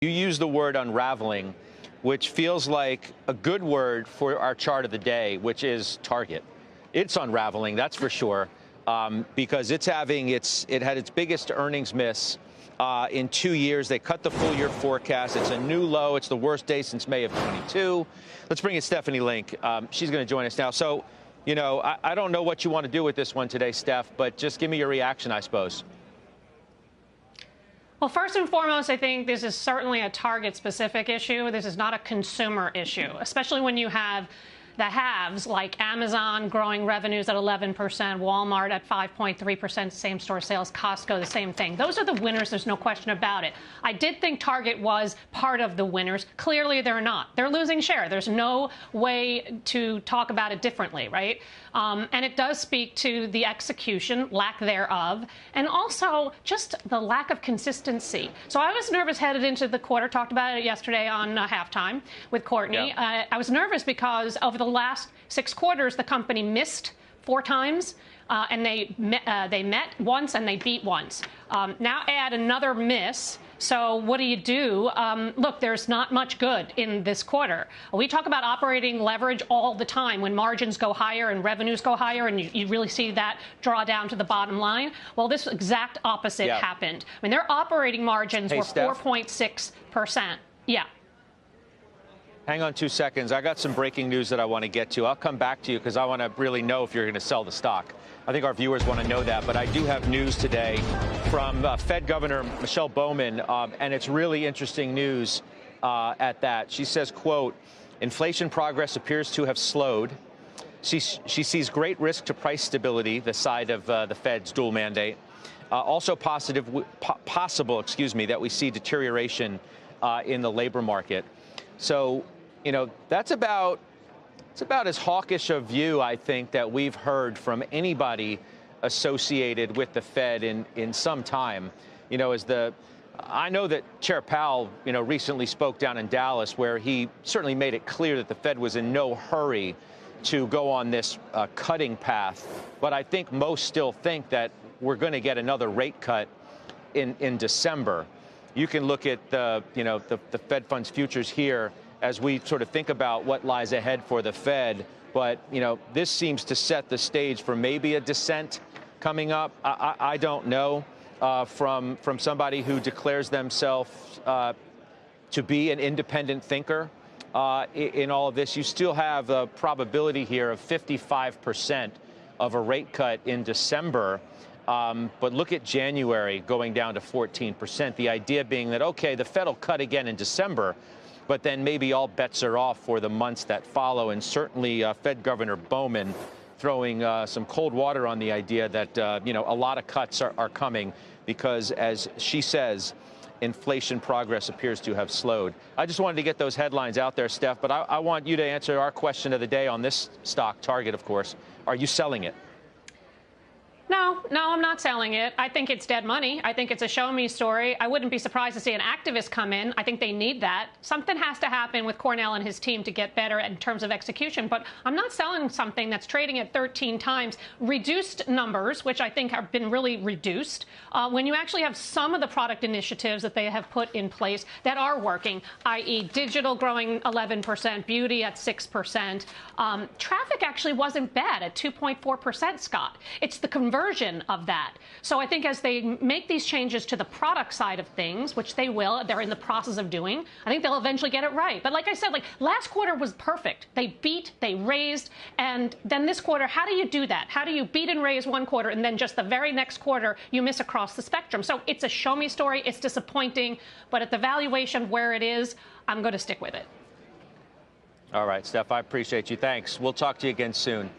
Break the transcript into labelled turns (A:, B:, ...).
A: You use the word unraveling, which feels like a good word for our chart of the day, which is Target. It's unraveling, that's for sure, because it had its biggest earnings miss in 2 years. They cut the full year forecast. It's a new low. It's the worst day since May of 22. Let's bring in Stephanie Link. She's going to join us now. So, you know, I don't know what you want to do with this one today, Steph, but just give me your reaction, I suppose.
B: Well, first and foremost, I think this is certainly a Target-specific issue. This is not a consumer issue, especially when you have the haves like Amazon growing revenues at 11%, Walmart at 5.3% same-store sales, Costco the same thing. Those are the winners. There's no question about it. I did think Target was part of the winners. Clearly, they're not. They're losing share. There's no way to talk about it differently, right? And it does speak to the execution, lack thereof, and also just the lack of consistency. So I was nervous headed into the quarter, talked about it yesterday on Halftime with Courtney.
A: Yeah.
B: I was nervous because over the last 6 quarters, the company missed 4 times, and they met once and they beat once. Now add another miss. So what do you do? Look, there's not much good in this quarter. We talk about operating leverage all the time when margins go higher and revenues go higher, and you really see that draw down to the bottom line. Well, this exact opposite happened. I mean, their operating margins were 4.6%. Yeah.
A: Hang on 2 seconds. I got some breaking news that I want to get to. I'll come back to you because I want to really know if you're going to sell the stock. I think our viewers want to know that. But I do have news today from Fed Governor Michelle Bowman, and it's really interesting news at that. She says, quote, inflation progress appears to have slowed. She sees great risk to price stability, the side of the Fed's dual mandate. Also possible, that we see deterioration in the labor market. So, you know, it's about as hawkish a view, I think, that we've heard from anybody associated with the Fed in some time. You know, I know that Chair Powell, you know, recently spoke down in Dallas where he certainly made it clear that the Fed was in no hurry to go on this cutting path. But I think most still think that we're going to get another rate cut in December. You can look at the Fed funds futures here as we sort of think about what lies ahead for the Fed. But, you know, this seems to set the stage for maybe a descent coming up. I don't know, from somebody who declares themselves to be an independent thinker in all of this. You still have a probability here of 55% of a rate cut in December. But look at January going down to 14%. The idea being that, OK, the Fed will cut again in December, but then maybe all bets are off for the months that follow. And certainly Fed Governor Bowman throwing some cold water on the idea that, you know, a lot of cuts are coming because, as she says, inflation progress appears to have slowed. I just wanted to get those headlines out there, Steph, but I want you to answer our question of the day on this stock, Target, of course. Are you selling it? No, I'm not selling it. I think it's dead money. I think it's a show me story. I wouldn't be surprised to see an activist come in. I think they need that. Something has to happen with Cornell and his team to get better in terms of execution. But I'm not selling something that's trading at 13 times reduced numbers, which I think have been really reduced. When you actually have some of the product initiatives that they have put in place that are working, i.e. digital growing 11%, beauty at 6%. Traffic actually wasn't bad at 2.4%, Scott. It's the conversion of that. So I think as they make these changes to the product side of things, which they will, they're in the process of doing, I think they'll eventually get it right. But like I said, like last quarter was perfect. They beat, they raised, and then this quarter, how do you do that? How do you beat and raise one quarter and then just the very next quarter you miss across the spectrum? So it's a show me story. It's disappointing, but at the valuation where it is, I'm going to stick with it. All right, Steph, I appreciate you. Thanks. We'll talk to you again soon.